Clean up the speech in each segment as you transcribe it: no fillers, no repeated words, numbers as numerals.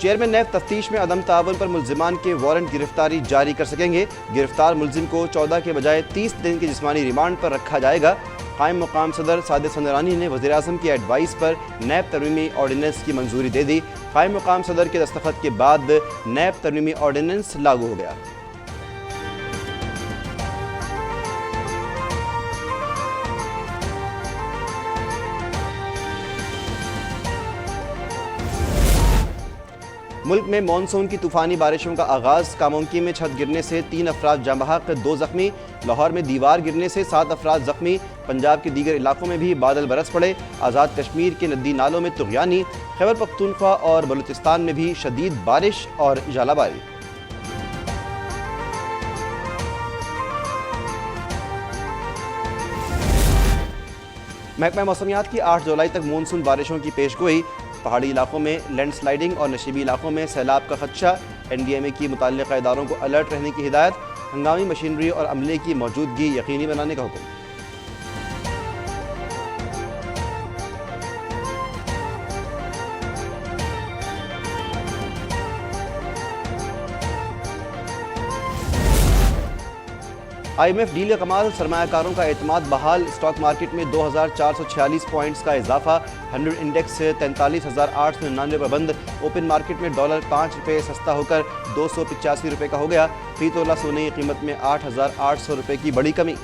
Chairman नैब तफ्तीश में अदम तावन पर मुल्जिमान के वारंट गिरफ्तारी जारी कर सकेंगे। गिरफ्तार मुल्जिम को 14 के बजाय 30 दिन की जिस्मानी रिमांड पर रखा जाएगा। कायम मुकाम सदर सादिक संदरानी ने वज़ीर-ए-आज़म की एडवाइस पर नैब तरमीमी ऑर्डिनेंस की मंजूरी दे दी। कायम मुकाम सदर के दस्तखत के बाद नैब तरमीमी ऑर्डिनेंस लागू हो गया। मुल्क में मानसून की तूफानी बारिशों का आगाज़। कामोंकी में छत गिरने से 3 अफराद जाँ बहक, 2 जख्मी। लाहौर में दीवार गिरने से 7 अफराद जख्मी। पंजाब के दीगर इलाकों में भी बादल बरस पड़े। आज़ाद कश्मीर के नदी नालों में तुग़यानी। खैबर पख्तूनख्वा और बलूचिस्तान में भी शदीद बारिश और झालाबारी। महकमा मौसमियात की 8 जुलाई तक मानसून बारिशों की पेशगोई। पहाड़ी इलाकों में लैंडस्लाइडिंग और नशीबी इलाकों में सैलाब का खदशा। NDMA की मुताल्लिक़ा इदारों को अलर्ट रहने की हिदायत। हंगामी मशीनरी और अमले की मौजूदगी यकीनी बनाने का हुक्म। IMF डील का कमाल। सरमायाकारों का एतमाद बहाल। स्टॉक मार्केट में 2446 पॉइंट्स का इजाफा। 100 इंडेक्स 43,899 पर बंद। ओपन मार्केट में डॉलर 5 रुपये सस्ता होकर 285 रुपये का हो गया। फी तोला सोने की कीमत में 8,800 रुपये की बड़ी कमी।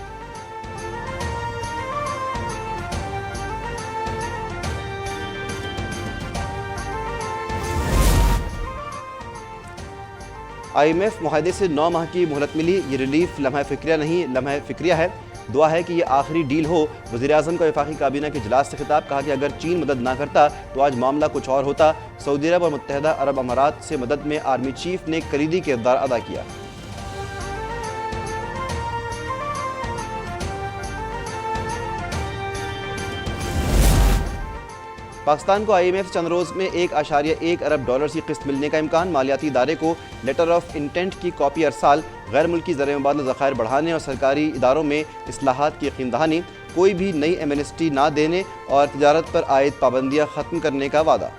IMF मुआहदे से 9 माह की मोहलत मिली। ये रिलीफ लम्हा फिक्रिया नहीं, लम्हा फिक्रिया है। दुआ है कि ये आखिरी डील हो। वज़ीर-ए-आज़म का वफाकी काबीना के इजलास से खिताब। कहा कि अगर चीन मदद ना करता तो आज मामला कुछ और होता। सऊदी अरब और मुत्तहदा अरब अमारात से मदद में आर्मी चीफ ने कलीदी किरदार अदा किया। पाकिस्तान को IMF से चंद रोज़ में 1.1 अरब डॉलर की किस्त मिलने का इम्कान। मालियाती इदारे को लेटर ऑफ इंटेंट की कॉपी अरसाल। गैर मुल्की ज़र मुबादला ज़खायर बढ़ाने और सरकारी इदारों में इस्लाहात की यकीन दहानी। कोई भी नई एमनेस्टी ना देने और तिजारत पर आयद पाबंदियाँ ख़त्म करने का वादा।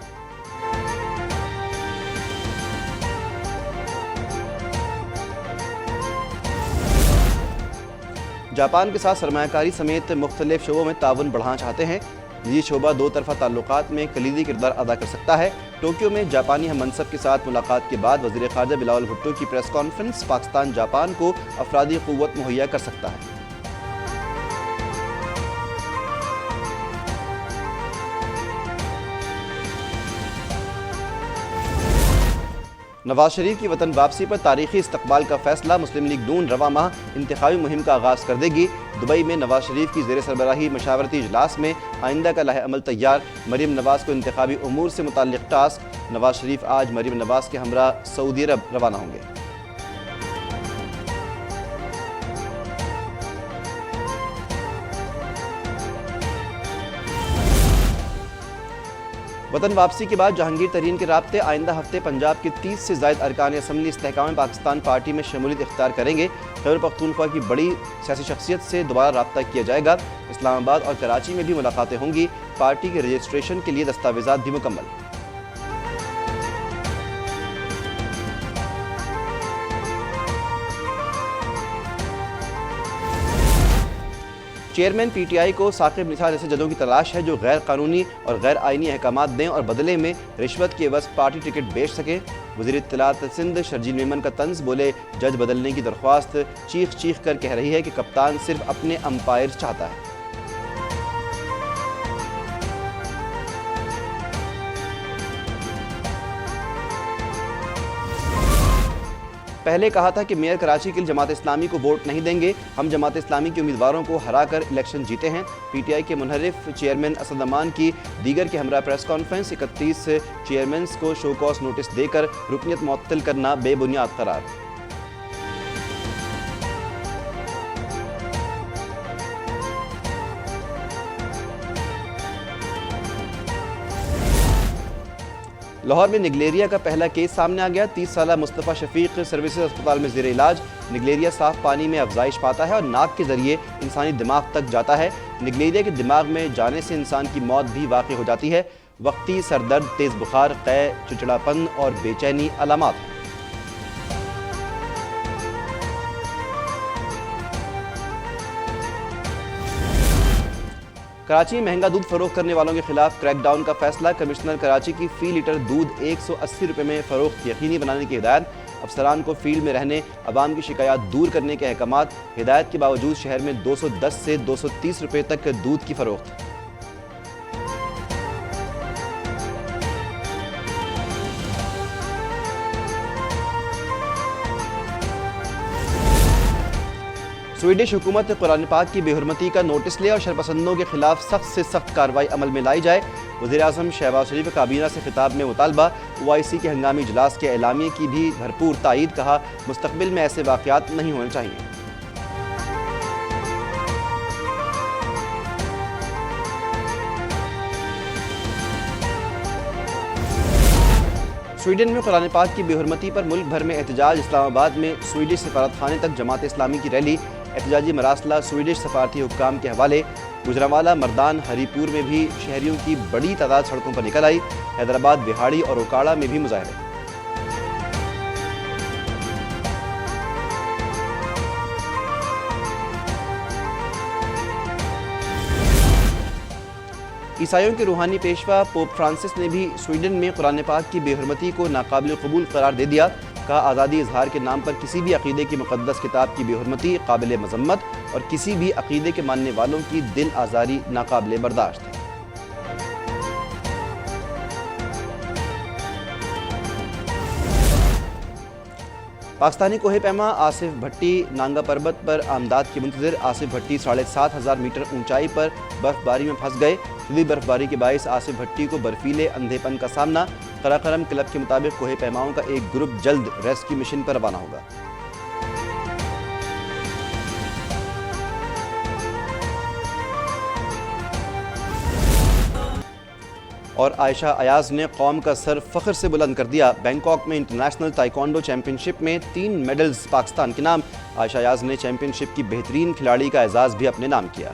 जापान के साथ सरमायाकारी समेत मुख्तलिफ शोबों में ताउन बढ़ाना चाहते हैं। ये शोबा दो तरफा ताल्लुकात में कलीदी किरदार अदा कर सकता है। टोक्यो में जापानी हम मनसब के साथ मुलाकात के बाद वज़ीर ख़ारजा बिलावल भुट्टो की प्रेस कॉन्फ्रेंस। पाकिस्तान जापान को अफरादी क़ुव्वत मुहैया कर सकता है। नवाज शरीफ की वतन वापसी पर तारीखी इस्तकबाल का फैसला। मुस्लिम लीग नून रवा माह इंतखाबी मुहिम का आगाज़ कर देगी। दुबई में नवाज शरीफ की ज़ेर सरबराही मशावरती इजलास में आइंदा का लाहे अमल तैयार। मरीम नवाज को इंतखाबी उमूर से मुताल्लिक़ टास्क। नवाज शरीफ आज मरीम नवाज के हमरा सऊदी अरब रवाना होंगे। वतन वापसी के बाद जहांगीर तरीन के राब्ते। आइंदा हफ्ते पंजाब के 30 से ज़ायद अरकान असम्बली इस्तेहकाम पाकिस्तान पार्टी में शमूलियत इख्तियार करेंगे। खैबर पख्तूनख्वा की बड़ी सियासी शख्सियत से दोबारा रब्ता किया जाएगा। इस्लामाबाद और कराची में भी मुलाकातें होंगी। पार्टी के रजिस्ट्रेशन के लिए दस्तावेज़ात भी मुकम्मल। चेयरमैन PTI को साकिब निसार जैसे जजों की तलाश है जो गैर कानूनी और गैर आइनी अहकामात दें और बदले में रिश्वत के एवज़ पार्टी टिकट बेच सकें। वज़ीर इत्तलात सिंध शर्जील मेमन का तंज। बोले जज बदलने की दरख्वास्त चीख चीख कर कह रही है कि कप्तान सिर्फ अपने अंपायर चाहता है। पहले कहा था कि मेयर कराची के लिए जमात इस्लामी को वोट नहीं देंगे। हम जमात इस्लामी के उम्मीदवारों को हराकर इलेक्शन जीते हैं। PTI के मुनहरिफ चेयरमैन असद अमान की दीगर के हमरा प्रेस कॉन्फ्रेंस। 31 चेयरमैन्स को शो कॉज नोटिस देकर रुकनियत मुअत्तल करना बेबुनियाद करार। लाहौर में निगलेरिया का पहला केस सामने आ गया। 30 साला मुस्तफ़ा शफीक सर्विसेज अस्पताल में ज़ेर इलाज। निगलेरिया साफ पानी में अफजाइश पाता है और नाक के जरिए इंसानी दिमाग तक जाता है। निगलेरिया के दिमाग में जाने से इंसान की मौत भी वाक़ई हो जाती है। वक्ती सरदर्द, तेज बुखार, कै, चिड़चिड़ापन और बेचैनी अलामात हैं। कराची में महंगा दूध फरोख्त करने वालों के खिलाफ क्रैकडाउन का फैसला। कमिश्नर कराची की फी लीटर दूध 180 रुपये में फरोख्त यकीनी बनाने की हिदायत। अफसरान को फील्ड में रहने, अवाम की शिकायत दूर करने के अहकामात। हिदायत के बावजूद शहर में 210 से 230 रुपये तक दूध की फरोख्त। स्वीडिश हुकूमत कुरान पाक की बेहुरमती का नोटिस ले और शरपसंदों के खिलाफ सख्त से सख्त कार्रवाई अमल में लाई जाए। वज़ीर-ए-आज़म शहबाज शरीफ काबीना से खिताब में मुतालबा। OIC के हंगामी इजलास के एलामिये की भी भरपूर तायीद। कहा, मुस्तक़बिल में ऐसे वाक़यात नहीं होने चाहिए। स्वीडन में कुरान पाक की बेहुरमती पर मुल्क भर में एहतजाज। इस्लामाबाद में स्वीडिश सफारतखाने तक जमात इस्लामी की रैली। एहतजाजी मरासला स्वीडिश सफारती हुक्काम के हवाले। गुजरांवाला, मर्दान, हरीपुर में भी शहरियों की बड़ी तादाद सड़कों पर निकल आई। हैदराबाद, बिहाड़ी और ओकाड़ा में भी मुजाहरे। ईसाइयों के रूहानी पेशवा पोप फ्रांसिस ने भी स्वीडन में कुरान पाक की बेहुरमती को नाकाबिल कबूल करार दे दिया। कहा, आज़ादी इजहार के नाम पर किसी भी अकीदे की मुक़द्दस किताब की बेहुरमती काबिल मज़म्मत और किसी भी अकीदे के मानने वालों की दिल आज़ारी नाकाबिल बर्दाश्त है। पाकिस्तानी कोहे पैमा आसिफ भट्टी नांगा पर्वत पर आमदाद के मुंतज़िर। आसिफ भट्टी 7500 मीटर ऊंचाई पर बर्फबारी में फंस गए। शदीद बर्फबारी के बायस आसिफ भट्टी को बर्फीले अंधेपन का सामना। कराकरम क्लब के मुताबिक कोहे पैमाओं का एक ग्रुप जल्द रेस्क्यू मिशन पर रवाना होगा। और आयशा अयाज ने कौम का सर फख्र से बुलंद कर दिया। बैंकॉक में इंटरनेशनल ताइक्वांडो चैंपियनशिप में 3 मेडल्स पाकिस्तान के नाम। आयशा अयाज ने चैंपियनशिप की बेहतरीन खिलाड़ी का एजाज़ भी अपने नाम किया।